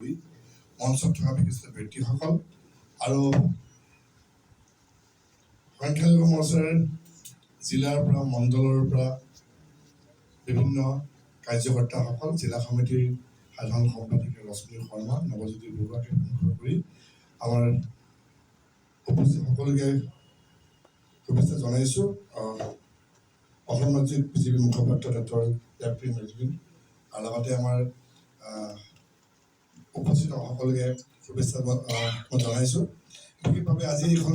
মঞ্চত থকা বিশিষ্ট ব্যক্তিসকল আৰু সংখ্যালঘু মৰ্চাৰ জিলাৰ পৰা মণ্ডলৰ পৰা বিভিন্ন কাৰ্যকৰ্তাসকল, জিলা সমিতিৰ সাধাৰণ সম্পাদিকা ৰশ্মি শৰ্মা, নৱজ্যোতি বৰুৱাকে অনুসৰণ কৰি আমাৰ উপস্থিত সকলোকে শুভেচ্ছা জনাইছোঁ। অসম ৰাজ্যিক বিজেপি মুখপাত্ৰ ডক্টৰ এপ্ৰিল মেজবিন আৰু লগতে আমাৰ উপস্থিত সকলোকে শুভেচ্ছা মই জনাইছোঁ। বিশেষভাৱে আজি এইখন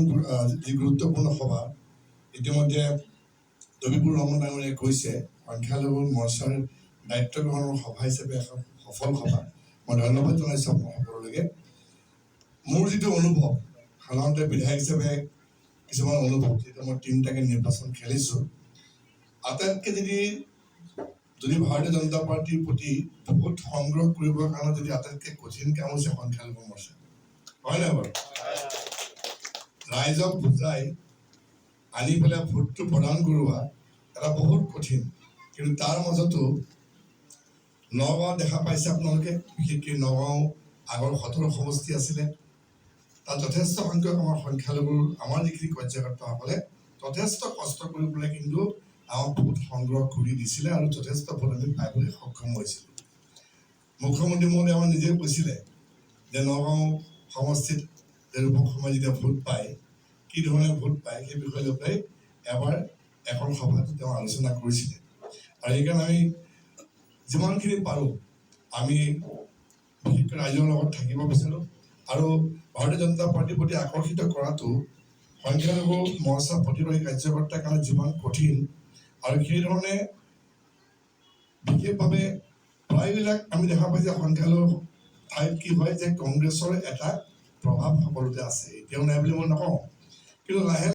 যি গুৰুত্বপূৰ্ণ সভা, ইতিমধ্যে দবিপুৰ ৰহমান ডাঙৰীয়াই কৈছে সংখ্যালঘু মৰ্চাৰ দায়িত্ব গ্ৰহণৰ সভা হিচাপে এখন সফল সভা। মই ধন্যবাদ জনাইছোঁ আপোনাক সকলোকে। মোৰ যিটো অনুভৱ, সাধাৰণতে বিধায়ক হিচাপে কিছুমান অনুভৱ, যিহেতু মই 3টাকে নিৰ্বাচন খেলিছোঁ, আটাইতকৈ যদি ভাৰতীয় জনতা পাৰ্টিৰ প্ৰতি ভোট সংগ্ৰহ কৰিবৰ কাৰণে যদি আটাইতকৈ কঠিন কাম হৈছে সংখ্যালঘু মৰ্চা, হয় নাই বাৰু? ৰাইজক বুজাই আনি পেলাই ভোটটো প্ৰদান কৰোৱা এটা বহুত কঠিন। কিন্তু তাৰ মাজতো নগাঁও দেখা পাইছে আপোনালোকে, বিশেষকৈ নগাঁও আগৰ 17 সমষ্টি আছিলে, তাত যথেষ্ট সংখ্যক আমাৰ সংখ্যালঘুৰ আমাৰ যিখিনি কাৰ্যকৰ্তাসকলে যথেষ্ট কষ্ট কৰি পেলাই কিন্তু আমাক ভোট সংগ্ৰহ কৰি দিছিলে আৰু যথেষ্ট ভোট আমি পাবলৈ সক্ষম হৈছিলোঁ। মুখ্যমন্ত্ৰী মহোদয়ে আমাৰ নিজে কৈছিলে যে নগাঁও সমষ্টিত লোক সমাজে যেতিয়া ভোট পায়, কি ধৰণে ভোট পায় সেই বিষয়ে লৈ পেলাই এবাৰ এখন সভাত তেওঁ আলোচনা কৰিছিলে। আৰু সেইকাৰণে আমি যিমানখিনি পাৰোঁ আমি বিশেষকৈ ৰাইজৰ লগত থাকিব বিচাৰোঁ। আৰু ভাৰতীয় জনতা পাৰ্টিৰ প্ৰতি আকৰ্ষিত কৰাটো সংখ্যালঘু মৰ্চা প্ৰতিৰোধী কাৰ্যকৰ্তাৰ কাৰণে যিমান কঠিন, আৰু সেইধৰণে বিশেষভাৱে প্ৰায়বিলাক আমি দেখা পাই যে সংখ্যালঘু ঠাইত কি হয় যে কংগ্ৰেছৰ এটা প্ৰভাৱ সকলোতে আছে। এতিয়াও নাই বুলি মই নকওঁ, কিন্তু লাহে